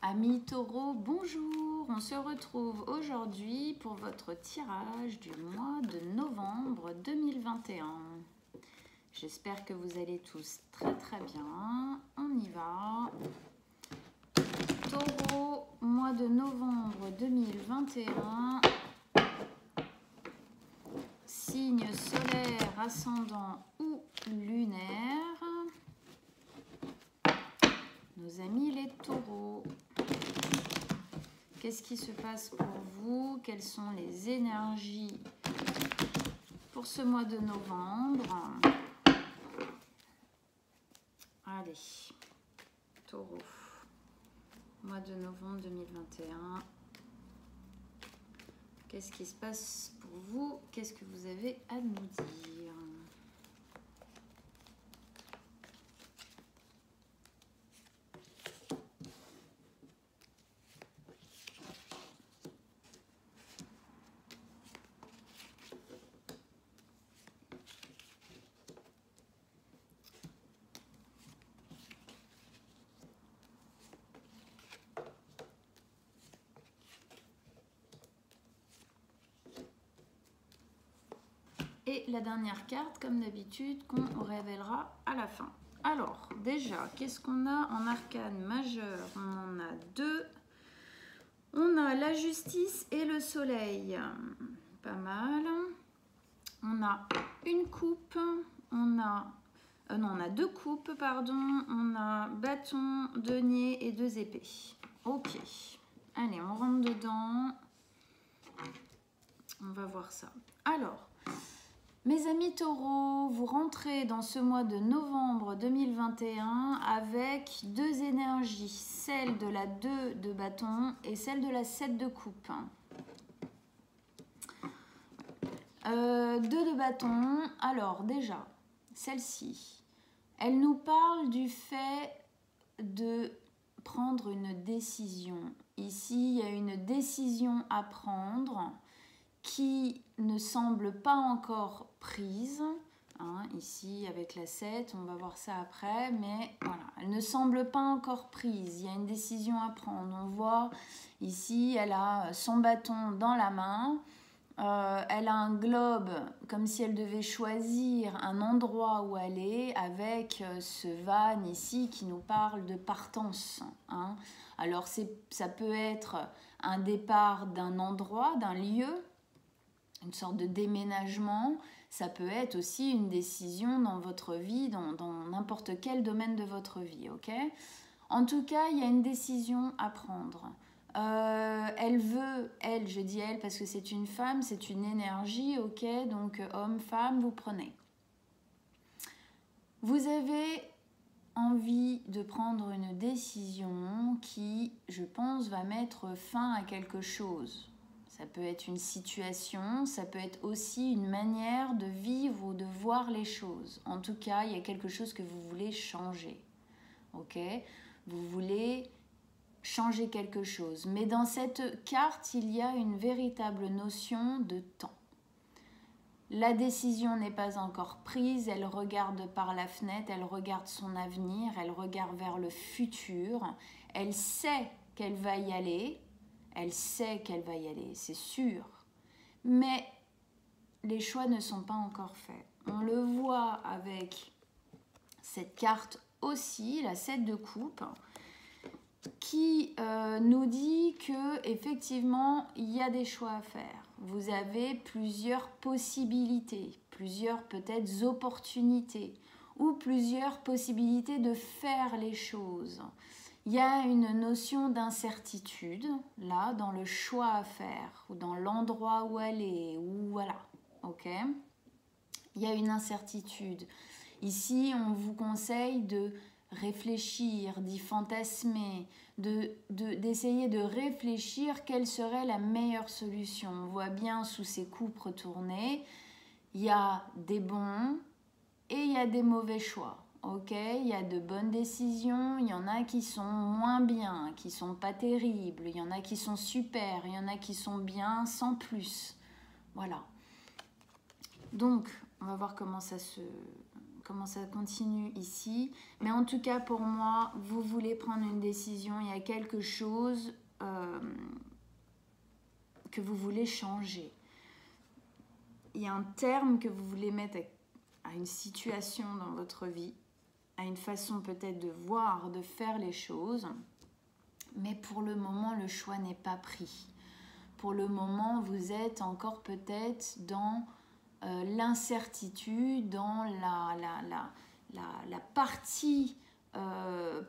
Amis taureaux, bonjour. On se retrouve aujourd'hui pour votre tirage du mois de novembre 2021. J'espère que vous allez tous très bien. On y va. Taureau, mois de novembre 2021. Signe solaire, ascendant ou lunaire. Nos amis les taureaux. Qu'est-ce qui se passe pour vous? Quelles sont les énergies pour ce mois de novembre? Allez, taureau, mois de novembre 2021. Qu'est-ce qui se passe pour vous? Qu'est-ce que vous avez à nous dire? Et la dernière carte, comme d'habitude, qu'on révélera à la fin. Alors, déjà, qu'est-ce qu'on a en arcane majeur? On en a deux. On a la justice et le soleil. Pas mal. On a une coupe. On a... non, on a deux coupes, pardon. On a bâton, denier et deux épées. Ok. Allez, on rentre dedans. On va voir ça. Alors... Mes amis taureaux, vous rentrez dans ce mois de novembre 2021 avec deux énergies, celle de la 2 de bâton et celle de la 7 de coupe. 2 de bâton, alors déjà, celle-ci, elle nous parle du fait de prendre une décision. Ici, il y a une décision à prendre qui ne semble pas encore prise. Ici, avec la 7, on va voir ça après, mais voilà, elle ne semble pas encore prise. Il y a une décision à prendre. On voit ici, elle a son bâton dans la main. Elle a un globe, comme si elle devait choisir un endroit où aller, avec ce van ici qui nous parle de partance. Alors, ça peut être un départ d'un endroit, d'un lieu, une sorte de déménagement. Ça peut être aussi une décision dans votre vie, dans n'importe quel domaine de votre vie, ok? En tout cas, il y a une décision à prendre. Elle veut, elle, je dis elle parce que c'est une femme, c'est une énergie, ok? Donc homme, femme, vous prenez. Vous avez envie de prendre une décision qui, je pense, va mettre fin à quelque chose. Ça peut être une situation, ça peut être aussi une manière de vivre ou de voir les choses. En tout cas, il y a quelque chose que vous voulez changer. Ok? Vous voulez changer quelque chose. Mais dans cette carte, il y a une véritable notion de temps. La décision n'est pas encore prise, elle regarde par la fenêtre, elle regarde son avenir, elle regarde vers le futur. Elle sait qu'elle va y aller. Elle sait qu'elle va y aller, c'est sûr. Mais les choix ne sont pas encore faits. On le voit avec cette carte aussi, la 7 de coupe, qui nous dit que effectivement il y a des choix à faire. Vous avez plusieurs possibilités, plusieurs peut-être opportunités, ou plusieurs possibilités de faire les choses. Il y a une notion d'incertitude, là, dans le choix à faire, ou dans l'endroit où aller, ou voilà, ok? Il y a une incertitude. Ici, on vous conseille de réfléchir, d'y fantasmer, d'essayer de réfléchir quelle serait la meilleure solution. On voit bien sous ces coupes retournées, il y a des bons et il y a des mauvais choix. Ok, il y a de bonnes décisions, il y en a qui sont moins bien, qui sont pas terribles, il y en a qui sont super, il y en a qui sont bien sans plus. Voilà. Donc, on va voir comment ça comment ça continue ici. Mais en tout cas, pour moi, vous voulez prendre une décision. Il y a quelque chose que vous voulez changer. Il y a un terme que vous voulez mettre à une situation dans votre vie, à une façon peut-être de voir, de faire les choses. Mais pour le moment, le choix n'est pas pris. Pour le moment, vous êtes encore peut-être dans l'incertitude, dans la partie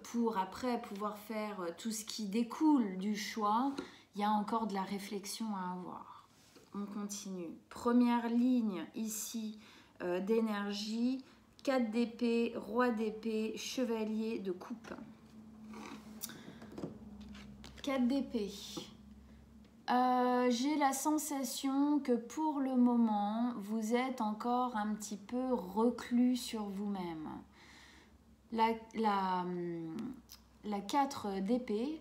pour après pouvoir faire tout ce qui découle du choix. Il y a encore de la réflexion à avoir. On continue. Première ligne ici d'énergie, 4 d'épée, roi d'épée, chevalier de coupe. 4 d'épée. J'ai la sensation que pour le moment, vous êtes encore un petit peu reclus sur vous-même. La 4 d'épée,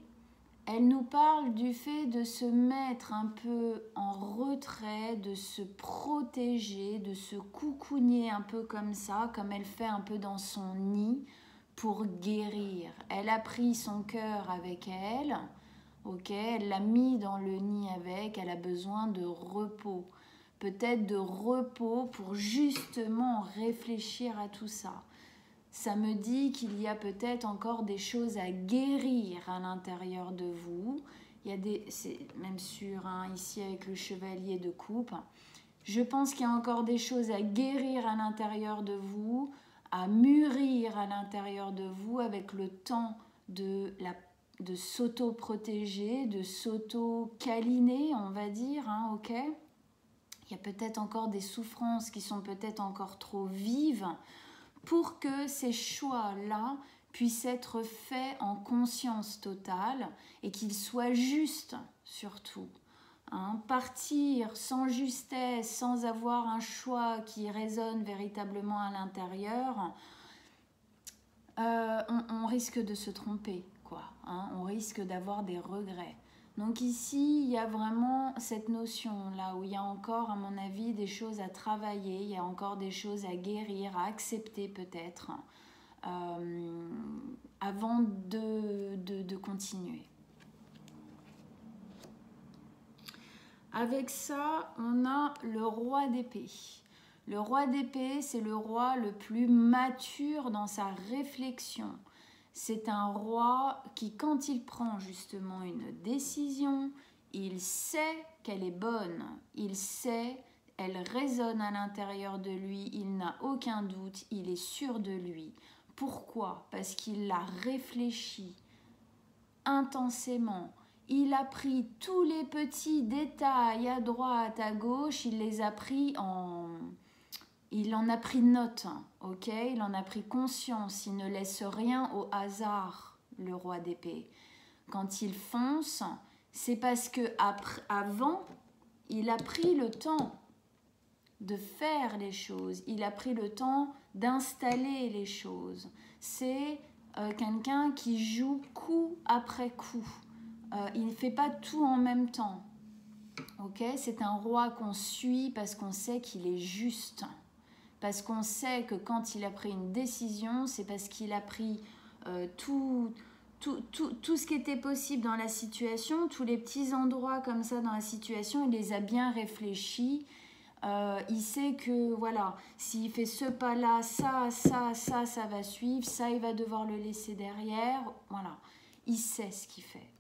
elle nous parle du fait de se mettre un peu en retrait, de se protéger, de se coucougner un peu comme ça, comme elle fait un peu dans son nid pour guérir. Elle a pris son cœur avec elle. Ok, elle l'a mis dans le nid avec, elle a besoin de repos. Peut-être de repos pour justement réfléchir à tout ça. Ça me dit qu'il y a peut-être encore des choses à guérir à l'intérieur de vous. Il y a c'est même sûr, hein, ici avec le chevalier de coupe. Je pense qu'il y a encore des choses à guérir à l'intérieur de vous, à mûrir à l'intérieur de vous avec le temps de s'auto-protéger, de s'auto-câliner, on va dire, hein, ok. Il y a peut-être encore des souffrances qui sont peut-être encore trop vives pour que ces choix-là puissent être faits en conscience totale et qu'ils soient justes surtout. Hein, partir sans justesse, sans avoir un choix qui résonne véritablement à l'intérieur, on risque de se tromper. Hein, on risque d'avoir des regrets. Donc ici, il y a vraiment cette notion-là où il y a encore, à mon avis, des choses à travailler, il y a encore des choses à guérir, à accepter peut-être, avant de continuer. Avec ça, on a le roi d'épée. Le roi d'épée, c'est le roi le plus mature dans sa réflexion. C'est un roi qui, quand il prend justement une décision, il sait qu'elle est bonne, il sait, elle résonne à l'intérieur de lui, il n'a aucun doute, il est sûr de lui. Pourquoi? Parce qu'il l'a réfléchi intensément. Il a pris tous les petits détails à droite, à gauche, il les a pris Il en a pris note, ok? Il en a pris conscience. Il ne laisse rien au hasard, le roi d'épée. Quand il fonce, c'est parce que avant, il a pris le temps de faire les choses. Il a pris le temps d'installer les choses. C'est quelqu'un qui joue coup après coup. Il ne fait pas tout en même temps. Ok? C'est un roi qu'on suit parce qu'on sait qu'il est juste. Parce qu'on sait que quand il a pris une décision, c'est parce qu'il a pris tout ce qui était possible dans la situation, tous les petits endroits comme ça dans la situation, il les a bien réfléchis. Il sait que, voilà, s'il fait ce pas-là, ça va suivre, ça, il va devoir le laisser derrière. Voilà, il sait ce qu'il fait.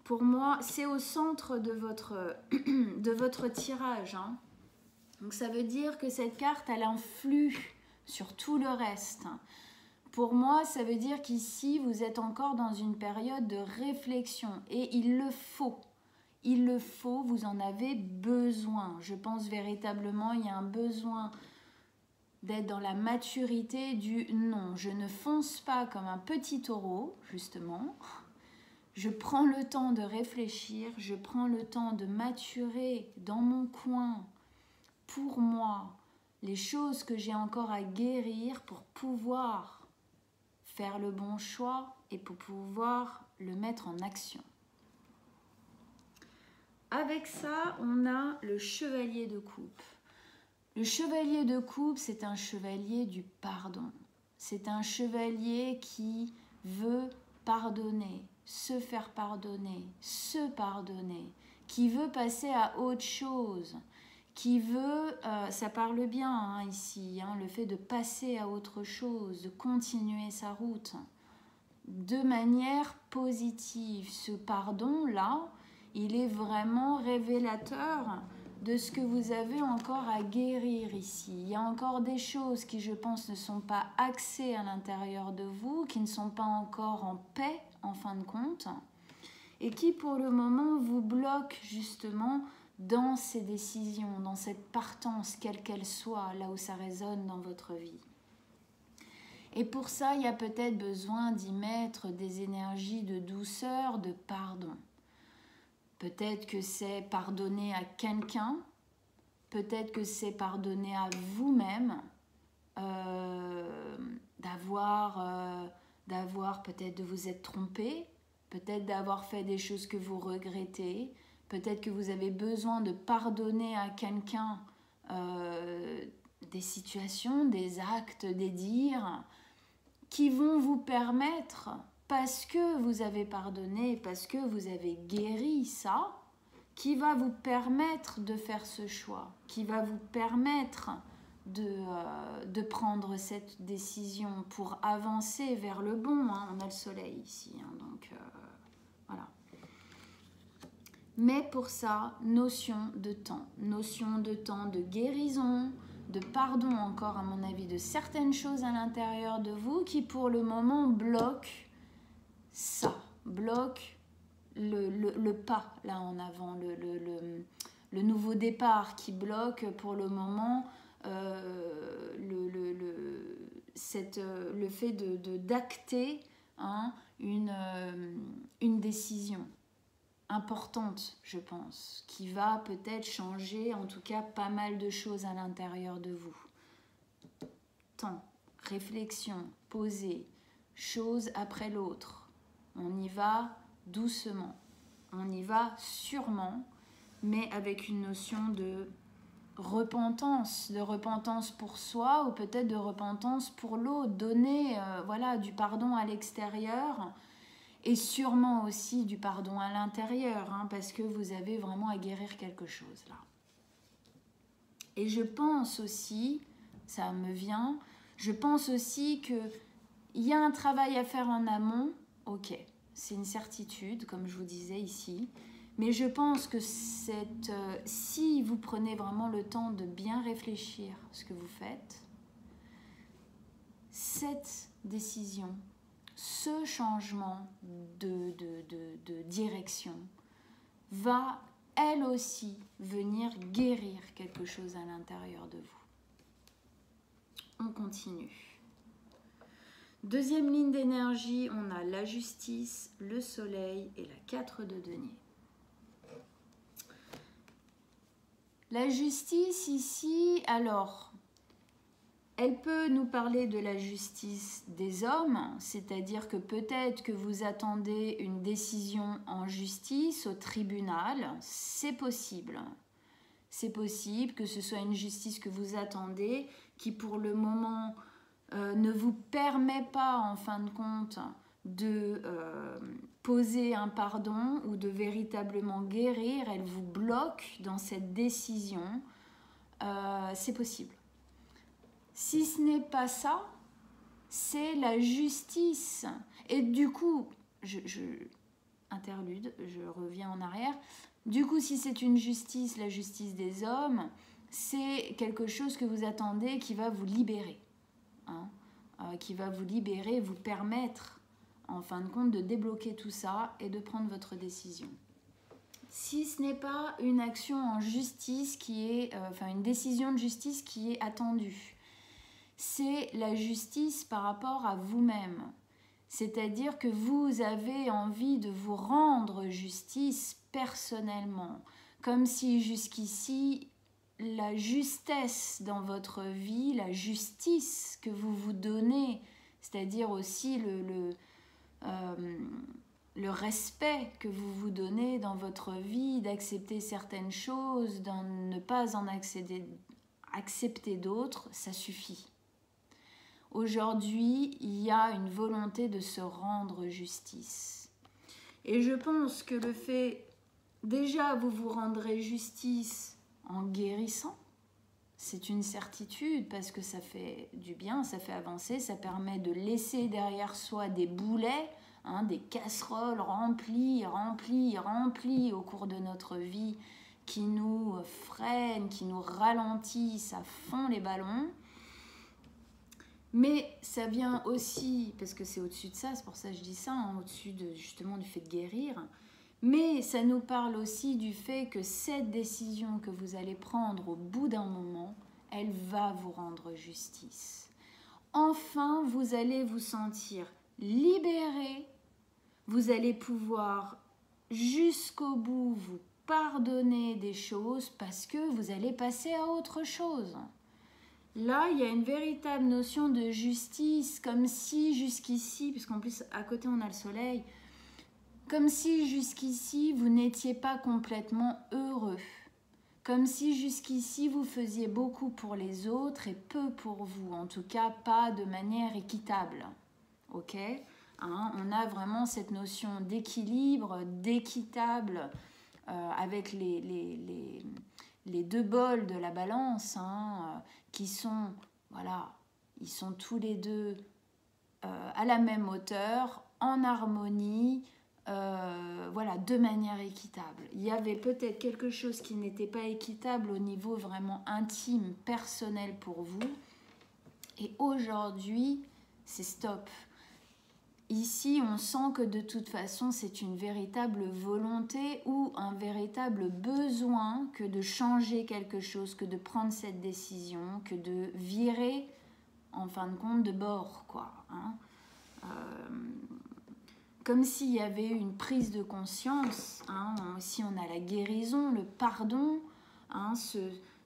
Pour moi, c'est au centre de votre tirage, hein. Donc ça veut dire que cette carte, elle influe sur tout le reste. Pour moi, ça veut dire qu'ici, vous êtes encore dans une période de réflexion. Et il le faut. Il le faut, vous en avez besoin. Je pense véritablement, il y a un besoin d'être dans la maturité du non. Je ne fonce pas comme un petit taureau, justement. Je prends le temps de réfléchir, je prends le temps de maturer dans mon coin. Pour moi, les choses que j'ai encore à guérir pour pouvoir faire le bon choix et pour pouvoir le mettre en action. Avec ça, on a le chevalier de coupe. Le chevalier de coupe, c'est un chevalier du pardon. C'est un chevalier qui veut pardonner, se faire pardonner, se pardonner, qui veut passer à autre chose, qui veut, ça parle bien hein, ici, hein, le fait de passer à autre chose, de continuer sa route de manière positive. Ce pardon-là, il est vraiment révélateur de ce que vous avez encore à guérir ici. Il y a encore des choses qui, je pense, ne sont pas axées à l'intérieur de vous, qui ne sont pas encore en paix, en fin de compte, et qui, pour le moment, vous bloquent justement dans ces décisions, dans cette partance, quelle qu'elle soit, là où ça résonne dans votre vie. Et pour ça, il y a peut-être besoin d'y mettre des énergies de douceur, de pardon. Peut-être que c'est pardonner à quelqu'un, peut-être que c'est pardonner à vous-même, d'avoir peut-être de vous être trompé, peut-être d'avoir fait des choses que vous regrettez, peut-être que vous avez besoin de pardonner à quelqu'un des situations, des actes, des dires qui vont vous permettre, parce que vous avez pardonné, parce que vous avez guéri ça, qui va vous permettre de faire ce choix, qui va vous permettre de prendre cette décision pour avancer vers le bon. Hein. On a le soleil ici, hein, donc voilà. Mais pour ça, notion de temps de guérison, de pardon encore à mon avis de certaines choses à l'intérieur de vous qui pour le moment bloquent ça, bloquent le pas là en avant, le nouveau départ qui bloque pour le moment le fait d'acter hein, une décision importante, je pense, qui va peut-être changer en tout cas pas mal de choses à l'intérieur de vous. Temps, réflexion, poser, chose après l'autre. On y va doucement, on y va sûrement, mais avec une notion de repentance pour soi ou peut-être de repentance pour l'autre, donner voilà, du pardon à l'extérieur et sûrement aussi du pardon à l'intérieur, hein, parce que vous avez vraiment à guérir quelque chose là. Et je pense aussi, ça me vient, je pense aussi qu'il y a un travail à faire en amont, ok, c'est une certitude, comme je vous disais ici, mais je pense que si vous prenez vraiment le temps de bien réfléchir à ce que vous faites, cette décision, ce changement de direction va elle aussi venir guérir quelque chose à l'intérieur de vous. On continue. Deuxième ligne d'énergie, on a la justice, le soleil et la 4 de denier. La justice ici, alors, elle peut nous parler de la justice des hommes, c'est-à-dire que peut-être que vous attendez une décision en justice au tribunal, c'est possible. C'est possible que ce soit une justice que vous attendez, qui pour le moment ne vous permet pas en fin de compte de poser un pardon ou de véritablement guérir, elle vous bloque dans cette décision, c'est possible. Si ce n'est pas ça, c'est la justice. Et du coup, interlude, je reviens en arrière. Du coup, si c'est une justice, la justice des hommes, c'est quelque chose que vous attendez qui va vous libérer. Hein, qui va vous libérer, vous permettre, en fin de compte, de débloquer tout ça et de prendre votre décision. Si ce n'est pas une action en justice qui est, une décision de justice qui est attendue, c'est la justice par rapport à vous-même. C'est-à-dire que vous avez envie de vous rendre justice personnellement, comme si jusqu'ici, la justesse dans votre vie, la justice que vous vous donnez, c'est-à-dire aussi le respect que vous vous donnez dans votre vie, d'accepter certaines choses, d'en ne pas en accepter d'autres, ça suffit. Aujourd'hui, il y a une volonté de se rendre justice. Et je pense que le fait, déjà, vous vous rendrez justice en guérissant. C'est une certitude parce que ça fait du bien, ça fait avancer, ça permet de laisser derrière soi des boulets, des casseroles remplies au cours de notre vie qui nous freinent, qui nous ralentissent à fond les ballons. Mais ça vient aussi, parce que c'est au-dessus de ça, c'est pour ça que je dis ça, au-dessus justement du fait de guérir, mais ça nous parle aussi du fait que cette décision que vous allez prendre au bout d'un moment, elle va vous rendre justice. Enfin, vous allez vous sentir libéré, vous allez pouvoir jusqu'au bout vous pardonner des choses parce que vous allez passer à autre chose. Là, il y a une véritable notion de justice, comme si jusqu'ici, puisqu'en plus à côté on a le soleil, comme si jusqu'ici vous n'étiez pas complètement heureux, comme si jusqu'ici vous faisiez beaucoup pour les autres et peu pour vous, en tout cas pas de manière équitable. Ok ? On a vraiment cette notion d'équilibre, d'équitable avec les deux bols de la balance qui sont, voilà, ils sont tous les deux à la même hauteur, en harmonie, voilà, de manière équitable. Il y avait peut-être quelque chose qui n'était pas équitable au niveau vraiment intime, personnel pour vous. Et aujourd'hui, c'est stop. Ici, on sent que de toute façon, c'est une véritable volonté ou un véritable besoin que de changer quelque chose, que de prendre cette décision, que de virer, en fin de compte, de bord, quoi. Comme s'il y avait une prise de conscience. Ici, on a la guérison, le pardon,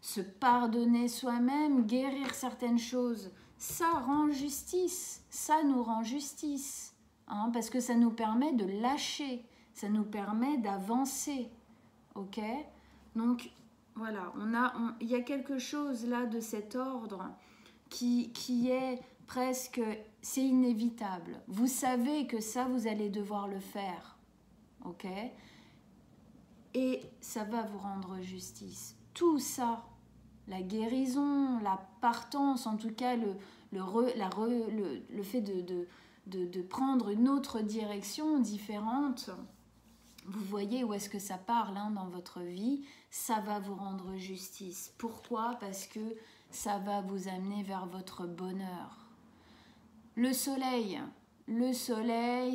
se pardonner soi-même, guérir certaines choses. Ça rend justice, ça nous rend justice, parce que ça nous permet de lâcher, ça nous permet d'avancer, ok ? Donc voilà, il y a quelque chose là de cet ordre qui est presque, c'est inévitable. Vous savez que ça, vous allez devoir le faire, ok ? Et ça va vous rendre justice. Tout ça, la guérison, la partance, en tout cas le fait de prendre une autre direction différente, vous voyez où est-ce que ça parle dans votre vie, ça va vous rendre justice. Pourquoi ? Parce que ça va vous amener vers votre bonheur. Le soleil,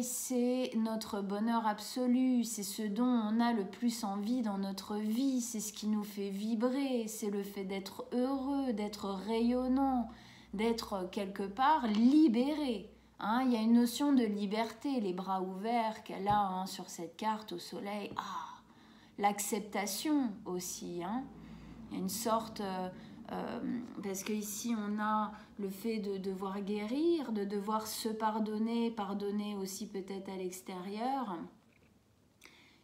c'est notre bonheur absolu, c'est ce dont on a le plus envie dans notre vie, c'est ce qui nous fait vibrer, c'est le fait d'être heureux, d'être rayonnant, d'être quelque part libéré. Il y a une notion de liberté, les bras ouverts qu'elle a sur cette carte au soleil. L'acceptation aussi. Il y a une sorte... parce qu'ici on a le fait de devoir guérir, de devoir se pardonner aussi peut-être à l'extérieur.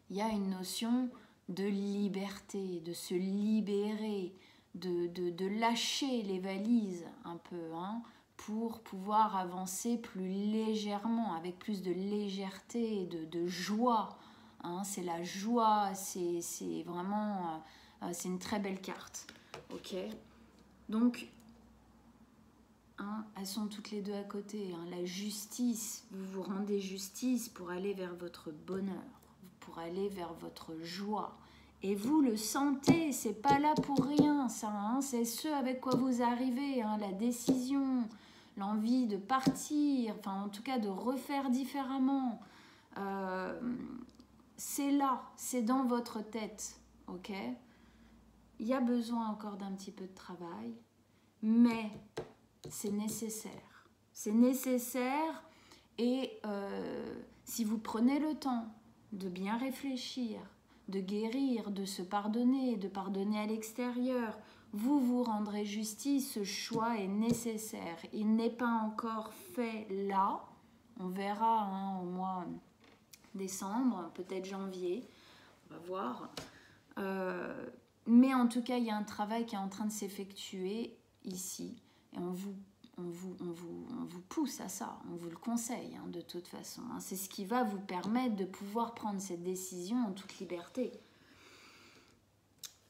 Il y a une notion de liberté, de se libérer, de lâcher les valises un peu, pour pouvoir avancer plus légèrement, avec plus de légèreté, de joie. C'est la joie, c'est vraiment, c'est une très belle carte. Ok ? Donc, elles sont toutes les deux à côté. La justice, vous vous rendez justice pour aller vers votre bonheur, pour aller vers votre joie. Et vous le sentez, c'est pas là pour rien, ça. C'est ce avec quoi vous arrivez, la décision, l'envie de partir, enfin en tout cas de refaire différemment. C'est là, c'est dans votre tête, ok ? Il y a besoin encore d'un petit peu de travail, mais c'est nécessaire. C'est nécessaire et si vous prenez le temps de bien réfléchir, de guérir, de se pardonner, de pardonner à l'extérieur, vous vous rendrez justice, ce choix est nécessaire. Il n'est pas encore fait là, on verra au mois décembre, peut-être janvier, on va voir. Mais en tout cas, il y a un travail qui est en train de s'effectuer ici. Et on vous pousse à ça, on vous le conseille hein, de toute façon. Hein. C'est ce qui va vous permettre de pouvoir prendre cette décision en toute liberté.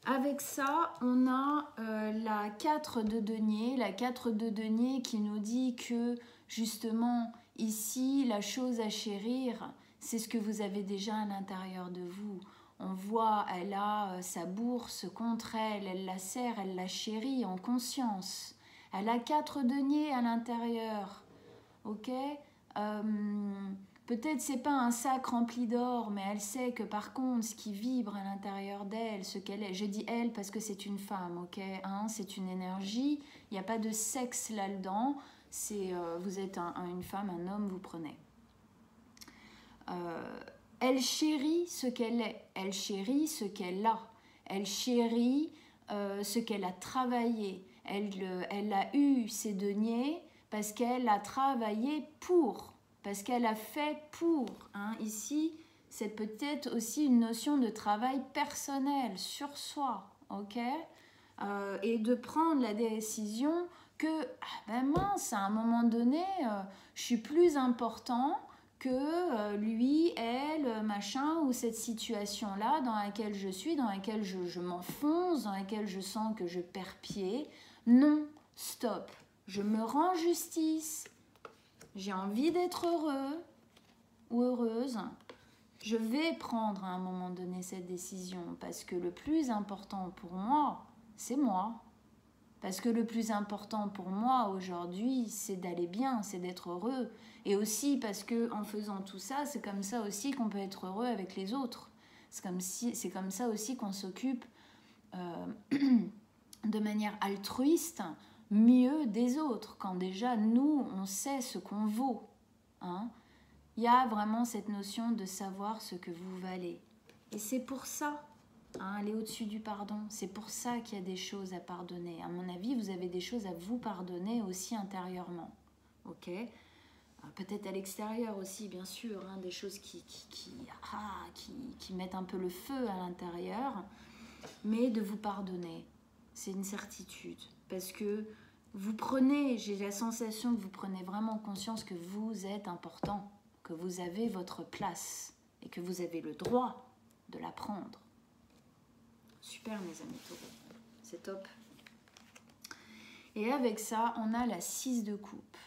Avec ça, on a la 4 de denier. La 4 de denier qui nous dit que justement ici, la chose à chérir, c'est ce que vous avez déjà à l'intérieur de vous. On voit, elle a sa bourse contre elle, elle la serre, elle la chérit en conscience. Elle a 4 deniers à l'intérieur, ok. Peut-être c'est pas un sac rempli d'or, mais elle sait que par contre, ce qui vibre à l'intérieur d'elle, ce qu'elle est, je dis elle parce que c'est une femme, ok, hein, c'est une énergie, il n'y a pas de sexe là-dedans, vous êtes une femme, un homme, vous prenez. Elle chérit ce qu'elle est, elle chérit ce qu'elle a, elle chérit ce qu'elle a travaillé, elle a eu ses deniers parce qu'elle a travaillé pour, parce qu'elle a fait pour. Hein. Ici, c'est peut-être aussi une notion de travail personnel sur soi, ok, et de prendre la décision que, ben mince, à un moment donné, je suis plus important que lui, elle, machin, ou cette situation-là dans laquelle je suis, dans laquelle je m'enfonce, dans laquelle je sens que je perds pied. Non, stop, je me rends justice, j'ai envie d'être heureux ou heureuse, je vais prendre à un moment donné cette décision parce que le plus important pour moi, c'est moi. Parce que le plus important pour moi aujourd'hui, c'est d'aller bien, c'est d'être heureux. Et aussi parce que en faisant tout ça, c'est comme ça aussi qu'on peut être heureux avec les autres. C'est comme ça aussi qu'on s'occupe de manière altruiste mieux des autres. Quand déjà nous, on sait ce qu'on vaut. Hein. Il y a vraiment cette notion de savoir ce que vous valez. Et c'est pour ça. Hein, aller au-dessus du pardon, c'est pour ça qu'il y a des choses à pardonner. À mon avis, vous avez des choses à vous pardonner aussi intérieurement, ok. Peut-être à l'extérieur aussi, bien sûr, hein, des choses qui mettent un peu le feu à l'intérieur, mais de vous pardonner, c'est une certitude, parce que vous prenez, j'ai la sensation que vous prenez vraiment conscience que vous êtes important, que vous avez votre place et que vous avez le droit de la prendre. Super mes amis taureaux, c'est top. Et avec ça, on a la 6 de coupe.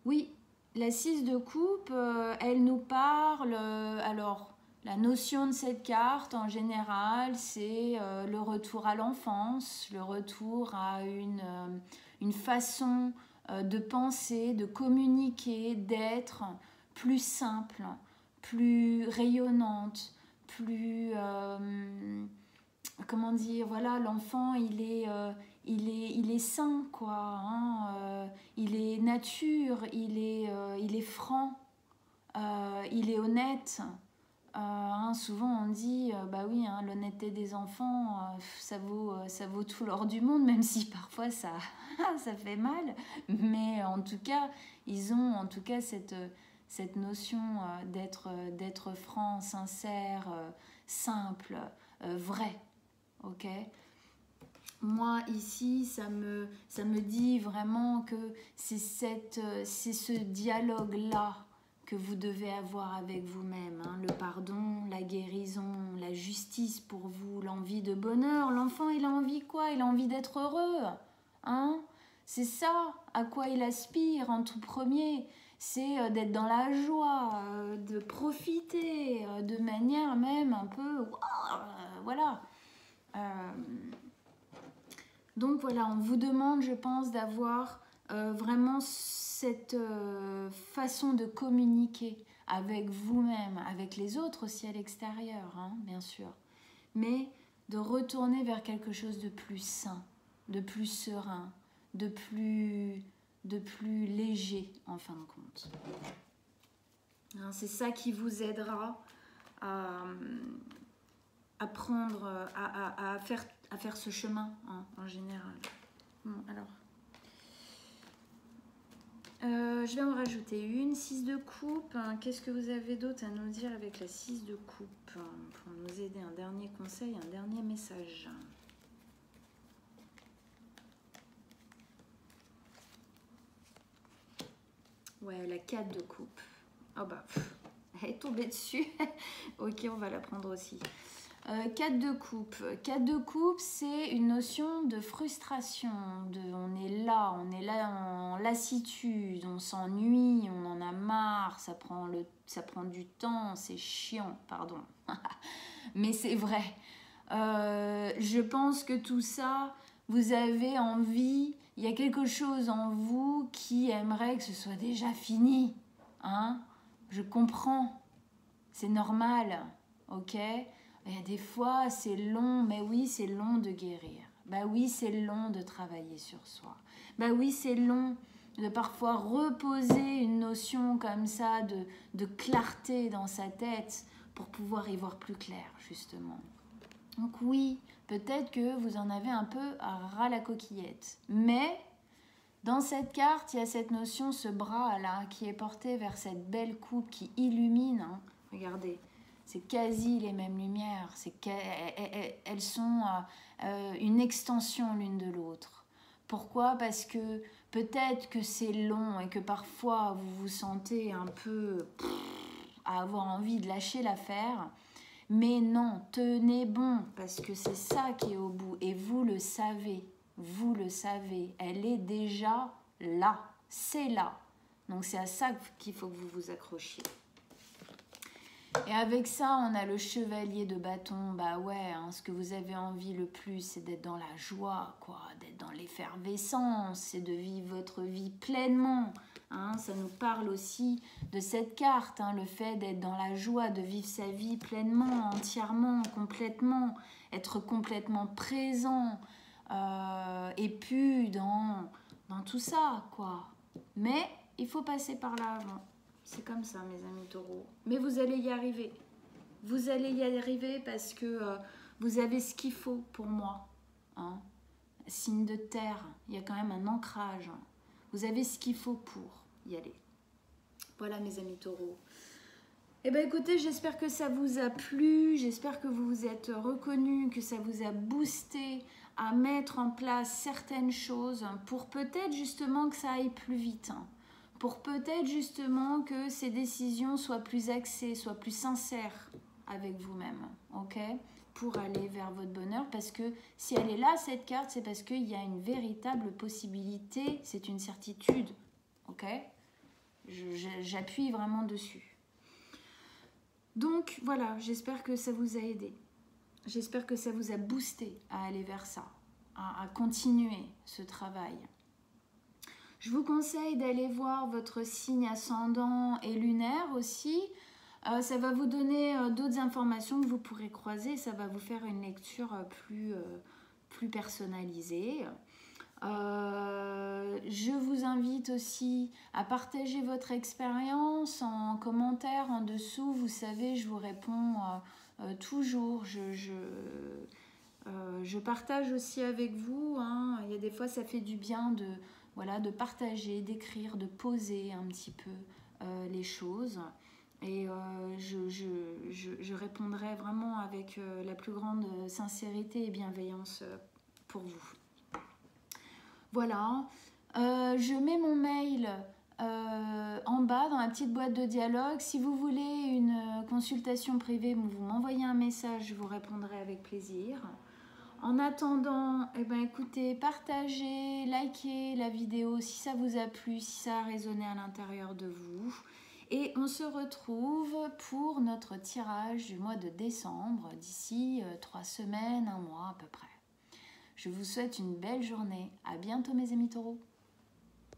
Oui, la 6 de coupe, elle nous parle, alors la notion de cette carte en général, c'est le retour à l'enfance, le retour à une façon de penser, de communiquer, d'être plus simple, plus rayonnante, plus... comment dire, voilà, l'enfant, il est sain, quoi. Hein, il est nature, il est franc, il est honnête. Hein, souvent, on dit, bah oui, hein, l'honnêteté des enfants, ça vaut tout l'or du monde, même si parfois ça fait mal. Mais en tout cas, ils ont en tout cas cette notion d'être franc, sincère, simple, vrai. Ok, moi ici ça me dit vraiment que c'est ce dialogue là que vous devez avoir avec vous-même, hein. Le pardon, la guérison, la justice pour vous, l'envie de bonheur. L'enfant, il a envie quoi? Il a envie d'être heureux, hein. C'est ça à quoi il aspire en tout premier, c'est d'être dans la joie, de profiter de manière même un peu voilà. Donc voilà, on vous demande, je pense, d'avoir vraiment cette façon de communiquer avec vous-même, avec les autres aussi à l'extérieur, hein, bien sûr, mais de retourner vers quelque chose de plus sain, de plus serein, de plus léger en fin de compte. Hein, c'est ça qui vous aidera à prendre, à faire ce chemin, hein, en général. Bon, alors, je vais en rajouter une, 6 de coupe. Qu'est-ce que vous avez d'autre à nous dire avec la 6 de coupe pour nous aider? Un dernier conseil, un dernier message. Ouais, la 4 de coupe. Oh bah, elle est tombée dessus. Ok, on va la prendre aussi. 4 de coupe. 4 de coupe, c'est une notion de frustration. On est là en lassitude, on s'ennuie, on en a marre, ça prend du temps, c'est chiant, pardon. Mais c'est vrai. Je pense que tout ça, vous avez envie, il y a quelque chose en vous qui aimerait que ce soit déjà fini. Hein? Je comprends. C'est normal. Ok? Il y a des fois, c'est long, mais oui, c'est long de guérir. Bah oui, c'est long de travailler sur soi. Bah oui, c'est long de parfois reposer une notion comme ça de clarté dans sa tête pour pouvoir y voir plus clair, justement. Donc oui, peut-être que vous en avez un peu à ras la coquillette. Mais dans cette carte, il y a cette notion, ce bras-là, qui est porté vers cette belle coupe qui illumine. Hein. Regardez. C'est quasi les mêmes lumières, elles sont une extension l'une de l'autre. Pourquoi? Parce que peut-être que c'est long et que parfois vous vous sentez un peu à avoir envie de lâcher l'affaire. Mais non, tenez bon, parce que c'est ça qui est au bout. Et vous le savez, elle est déjà là, c'est là. Donc c'est à ça qu'il faut que vous vous accrochiez. Et avec ça, on a le chevalier de bâton. Bah ouais, hein, ce que vous avez envie le plus, c'est d'être dans la joie, quoi, d'être dans l'effervescence, c'est de vivre votre vie pleinement. Hein, ça nous parle aussi de cette carte, hein, le fait d'être dans la joie, de vivre sa vie pleinement, entièrement, complètement, être complètement présent, et puis dans tout ça, quoi. Mais il faut passer par là avant. C'est comme ça, mes amis taureaux. Mais vous allez y arriver. Vous allez y arriver parce que vous avez ce qu'il faut pour moi. Hein. Signe de terre, il y a quand même un ancrage. Hein. Vous avez ce qu'il faut pour y aller. Voilà, mes amis taureaux. Eh bien, écoutez, j'espère que ça vous a plu. J'espère que vous vous êtes reconnus, que ça vous a boosté à mettre en place certaines choses pour peut-être justement que ça aille plus vite. Hein. Pour peut-être justement que ces décisions soient plus axées, soient plus sincères avec vous-même, ok? Pour aller vers votre bonheur, parce que si elle est là, cette carte, c'est parce qu'il y a une véritable possibilité, c'est une certitude, ok? J'appuie vraiment dessus. Donc voilà, j'espère que ça vous a aidé. J'espère que ça vous a boosté à aller vers ça, à continuer ce travail. Je vous conseille d'aller voir votre signe ascendant et lunaire aussi. Ça va vous donner d'autres informations que vous pourrez croiser. Ça va vous faire une lecture plus personnalisée. Je vous invite aussi à partager votre expérience en commentaire en dessous. Vous savez, je vous réponds toujours. Je partage aussi avec vous. Hein. Il y a des fois, ça fait du bien de partager, d'écrire, de poser un petit peu les choses. Et je répondrai vraiment avec la plus grande sincérité et bienveillance pour vous. Voilà. Je mets mon mail en bas dans la petite boîte de dialogue. Si vous voulez une consultation privée, vous m'envoyez un message, je vous répondrai avec plaisir. En attendant, eh ben, écoutez, partagez, likez la vidéo si ça vous a plu, si ça a résonné à l'intérieur de vous. Et on se retrouve pour notre tirage du mois de décembre, d'ici 3 semaines, 1 mois à peu près. Je vous souhaite une belle journée. À bientôt mes amis taureaux.